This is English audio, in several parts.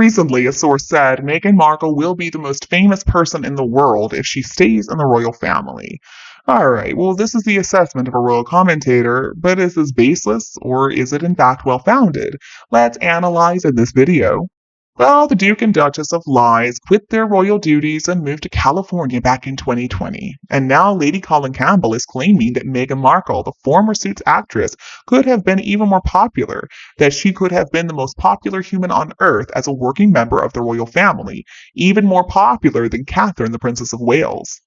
Recently, a source said Meghan Markle will be the most famous person in the world if she stays in the royal family. Alright, well, this is the assessment of a royal commentator, but is this baseless, or is it in fact well founded? Let's analyze in this video. Well, the Duke and Duchess of Lies quit their royal duties and moved to California back in 2020. And now Lady Colin Campbell is claiming that Meghan Markle, the former Suits actress, could have been even more popular, that she could have been the most popular human on earth as a working member of the royal family, even more popular than Catherine, the Princess of Wales.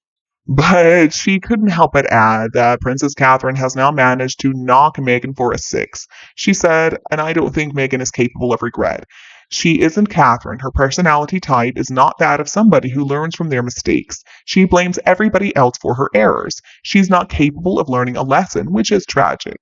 But she couldn't help but add that Princess Catherine has now managed to knock Meghan for a six. She said, and I don't think Meghan is capable of regret. She isn't Catherine. Her personality type is not that of somebody who learns from their mistakes. She blames everybody else for her errors. She's not capable of learning a lesson, which is tragic.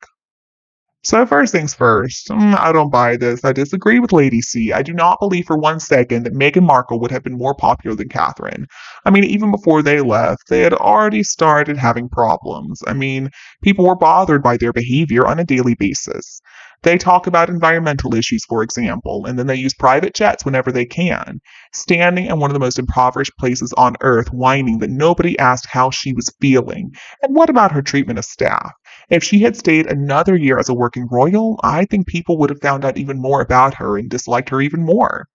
So first things first, I don't buy this. I disagree with Lady C. I do not believe for 1 second that Meghan Markle would have been more popular than Catherine. I mean, even before they left, they had already started having problems. I mean, people were bothered by their behavior on a daily basis. They talk about environmental issues, for example, and then they use private jets whenever they can, standing in one of the most impoverished places on earth whining that nobody asked how she was feeling. And what about her treatment of Stef? If she had stayed another year as a working royal, I think people would have found out even more about her and disliked her even more.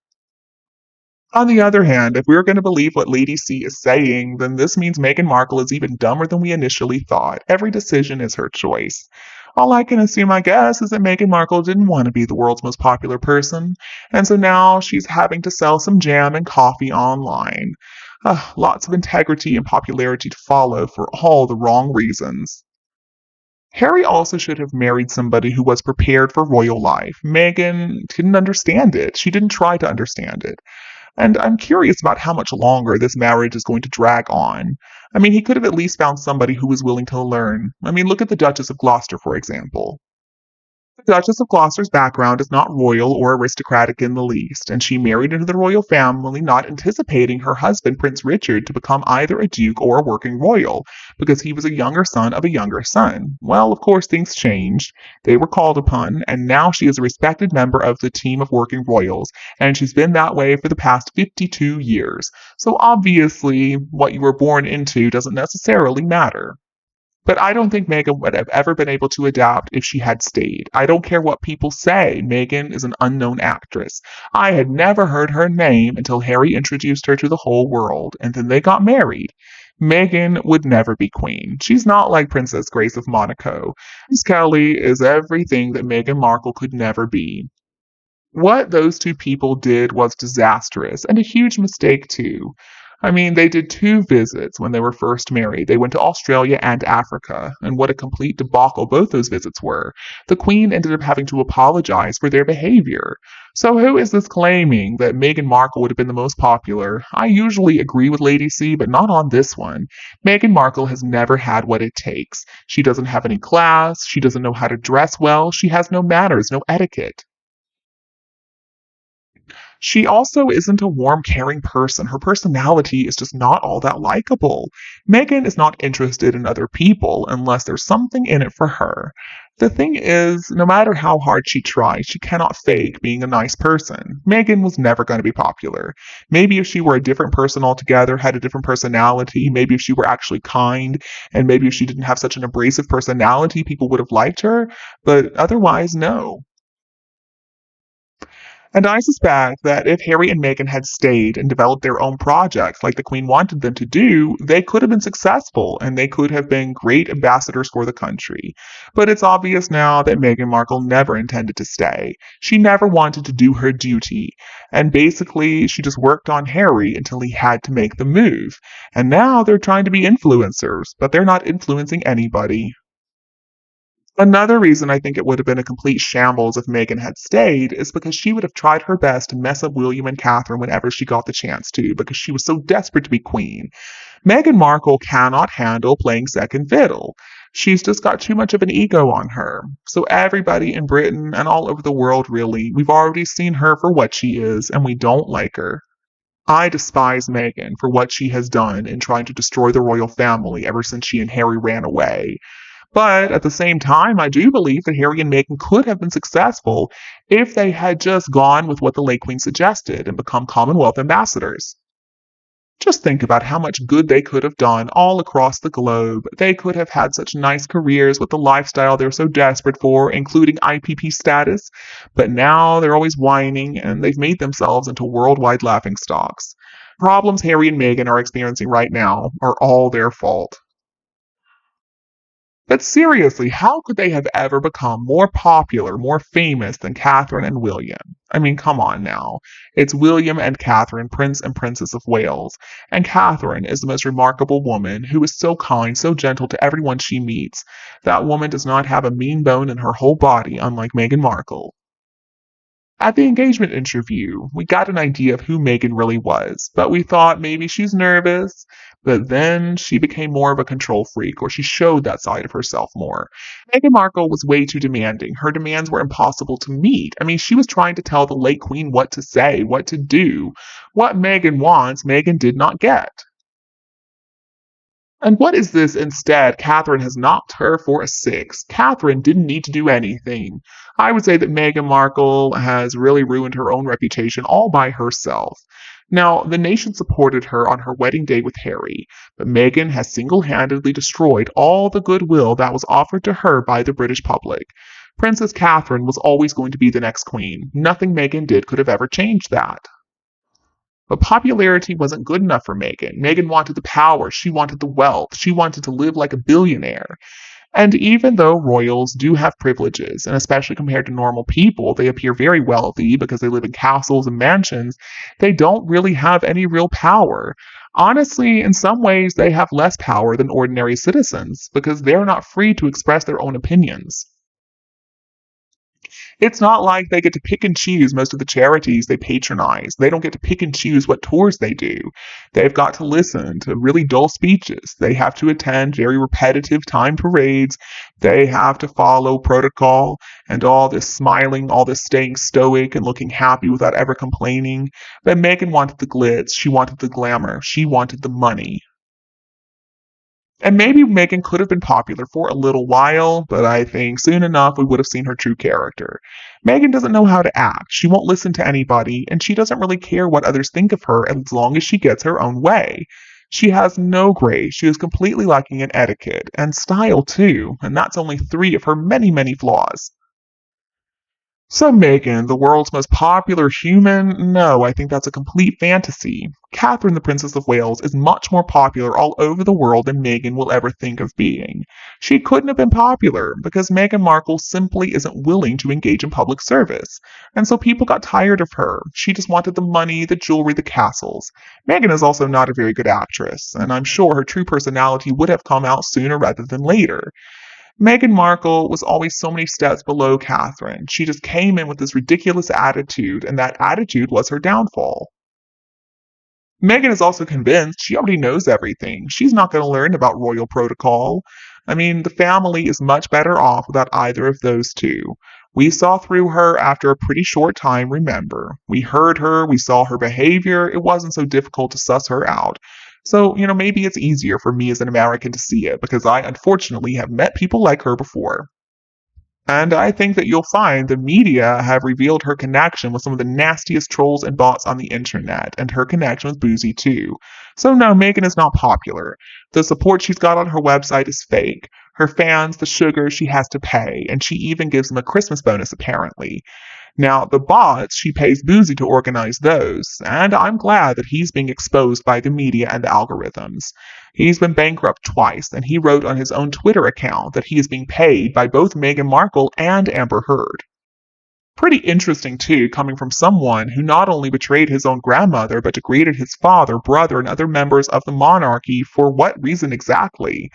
On the other hand, if we're going to believe what Lady C is saying, then this means Meghan Markle is even dumber than we initially thought. Every decision is her choice. All I can assume, I guess, is that Meghan Markle didn't want to be the world's most popular person, and so now she's having to sell some jam and coffee online. Lots of integrity and popularity to follow for all the wrong reasons. Harry also should have married somebody who was prepared for royal life. Meghan didn't understand it. She didn't try to understand it. And I'm curious about how much longer this marriage is going to drag on. I mean, he could have at least found somebody who was willing to learn. I mean, look at the Duchess of Gloucester, for example. The Duchess of Gloucester's background is not royal or aristocratic in the least, and she married into the royal family not anticipating her husband, Prince Richard, to become either a duke or a working royal, because he was a younger son of a younger son. Well, of course, things changed. They were called upon, and now she is a respected member of the team of working royals, and she's been that way for the past 52 years. So obviously, what you were born into doesn't necessarily matter. But I don't think Meghan would have ever been able to adapt if she had stayed. I don't care what people say. Meghan is an unknown actress. I had never heard her name until Harry introduced her to the whole world, and then they got married. Meghan would never be queen. She's not like Princess Grace of Monaco. Miss Kelly is everything that Meghan Markle could never be. What those two people did was disastrous, and a huge mistake, too. I mean, they did 2 visits when they were first married. They went to Australia and Africa, and what a complete debacle both those visits were. The Queen ended up having to apologize for their behavior. So who is this claiming that Meghan Markle would have been the most popular? I usually agree with Lady C, but not on this one. Meghan Markle has never had what it takes. She doesn't have any class, she doesn't know how to dress well, she has no manners, no etiquette. She also isn't a warm, caring person. Her personality is just not all that likable. Meghan is not interested in other people unless there's something in it for her. The thing is, no matter how hard she tries, she cannot fake being a nice person. Meghan was never going to be popular. Maybe if she were a different person altogether, had a different personality, maybe if she were actually kind, and maybe if she didn't have such an abrasive personality, people would have liked her, but otherwise, no. And I suspect that if Harry and Meghan had stayed and developed their own projects like the Queen wanted them to do, they could have been successful and they could have been great ambassadors for the country. But it's obvious now that Meghan Markle never intended to stay. She never wanted to do her duty. And basically, she just worked on Harry until he had to make the move. And now they're trying to be influencers, but they're not influencing anybody. Another reason I think it would have been a complete shambles if Meghan had stayed is because she would have tried her best to mess up William and Catherine whenever she got the chance to, because she was so desperate to be queen. Meghan Markle cannot handle playing second fiddle. She's just got too much of an ego on her. So everybody in Britain and all over the world, really, we've already seen her for what she is, and we don't like her. I despise Meghan for what she has done in trying to destroy the royal family ever since she and Harry ran away. But at the same time, I do believe that Harry and Meghan could have been successful if they had just gone with what the late Queen suggested and become Commonwealth ambassadors. Just think about how much good they could have done all across the globe. They could have had such nice careers with the lifestyle they're so desperate for, including IPP status, but now they're always whining and they've made themselves into worldwide laughingstocks. Problems Harry and Meghan are experiencing right now are all their fault. But seriously, how could they have ever become more popular, more famous than Catherine and William? I mean, come on now. It's William and Catherine, Prince and Princess of Wales. And Catherine is the most remarkable woman who is so kind, so gentle to everyone she meets. That woman does not have a mean bone in her whole body, unlike Meghan Markle. At the engagement interview, we got an idea of who Meghan really was, but we thought maybe she's nervous, but then she became more of a control freak, or she showed that side of herself more. Meghan Markle was way too demanding. Her demands were impossible to meet. I mean, she was trying to tell the late Queen what to say, what to do. What Meghan wants, Meghan did not get. And what is this instead? Catherine has knocked her for a 6. Catherine didn't need to do anything. I would say that Meghan Markle has really ruined her own reputation all by herself. Now, the nation supported her on her wedding day with Harry, but Meghan has single-handedly destroyed all the goodwill that was offered to her by the British public. Princess Catherine was always going to be the next queen. Nothing Meghan did could have ever changed that. But popularity wasn't good enough for Meghan. Meghan wanted the power, she wanted the wealth, she wanted to live like a billionaire. And even though royals do have privileges, and especially compared to normal people, they appear very wealthy because they live in castles and mansions, they don't really have any real power. Honestly, in some ways, they have less power than ordinary citizens because they're not free to express their own opinions. It's not like they get to pick and choose most of the charities they patronize. They don't get to pick and choose what tours they do. They've got to listen to really dull speeches. They have to attend very repetitive time parades. They have to follow protocol and all this smiling, all this staying stoic and looking happy without ever complaining. But Meghan wanted the glitz. She wanted the glamour. She wanted the money. And maybe Meghan could have been popular for a little while, but I think soon enough we would have seen her true character. Meghan doesn't know how to act. She won't listen to anybody, and she doesn't really care what others think of her as long as she gets her own way. She has no grace. She is completely lacking in etiquette, and style too, and that's only 3 of her many, many flaws. So Meghan, the world's most popular human? No, I think that's a complete fantasy. Catherine, the Princess of Wales, is much more popular all over the world than Meghan will ever think of being. She couldn't have been popular because Meghan Markle simply isn't willing to engage in public service. And so people got tired of her. She just wanted the money, the jewelry, the castles. Meghan is also not a very good actress, and I'm sure her true personality would have come out sooner rather than later. Meghan Markle was always so many steps below Catherine. She just came in with this ridiculous attitude, and that attitude was her downfall. Meghan is also convinced she already knows everything. She's not going to learn about royal protocol. I mean, the family is much better off without either of those two. We saw through her after a pretty short time, remember. We heard her, we saw her behavior. It wasn't so difficult to suss her out. So, maybe it's easier for me as an American to see it because I unfortunately have met people like her before. And I think that you'll find the media have revealed her connection with some of the nastiest trolls and bots on the internet, and her connection with Boozy too. So no, Meghan is not popular. The support she's got on her website is fake. Her fans, the sugar she has to pay, and she even gives them a Christmas bonus apparently. Now, the bots, she pays Boozy to organize those, and I'm glad that he's being exposed by the media and the algorithms. He's been bankrupt twice, and he wrote on his own Twitter account that he is being paid by both Meghan Markle and Amber Heard. Pretty interesting, too, coming from someone who not only betrayed his own grandmother, but degraded his father, brother, and other members of the monarchy. For what reason exactly?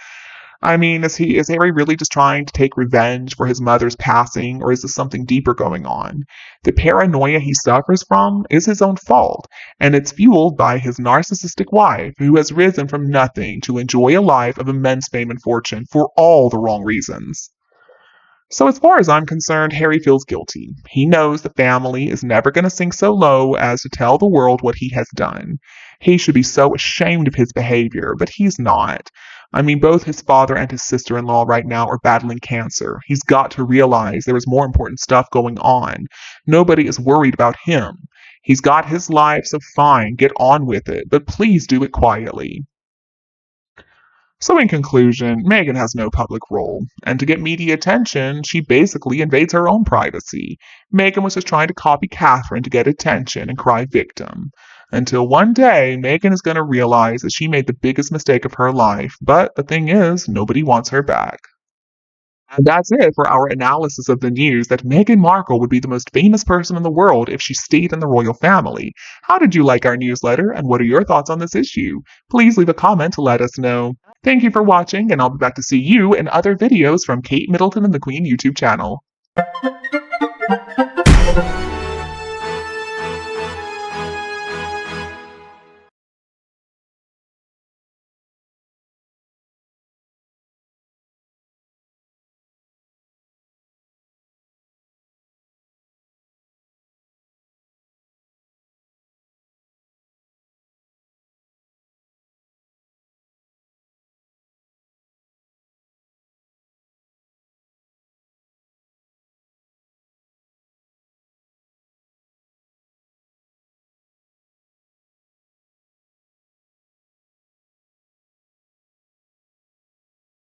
I mean, is Harry really just trying to take revenge for his mother's passing, or is this something deeper going on? The paranoia he suffers from is his own fault, and it's fueled by his narcissistic wife, who has risen from nothing to enjoy a life of immense fame and fortune for all the wrong reasons. So as far as I'm concerned, Harry feels guilty. He knows the family is never going to sink so low as to tell the world what he has done. He should be so ashamed of his behavior, but he's not. I mean, both his father and his sister-in-law right now are battling cancer. He's got to realize there is more important stuff going on. Nobody is worried about him. He's got his life, so fine, get on with it, but please do it quietly. So, in conclusion, Meghan has no public role, and to get media attention, she basically invades her own privacy. Meghan was just trying to copy Catherine to get attention and cry victim. Until one day, Meghan is going to realize that she made the biggest mistake of her life, but the thing is, nobody wants her back. And that's it for our analysis of the news that Meghan Markle would be the most famous person in the world if she stayed in the royal family. How did you like our newsletter, and what are your thoughts on this issue? Please leave a comment to let us know. Thank you for watching, and I'll be back to see you in other videos from Kate Middleton and the Queen YouTube channel.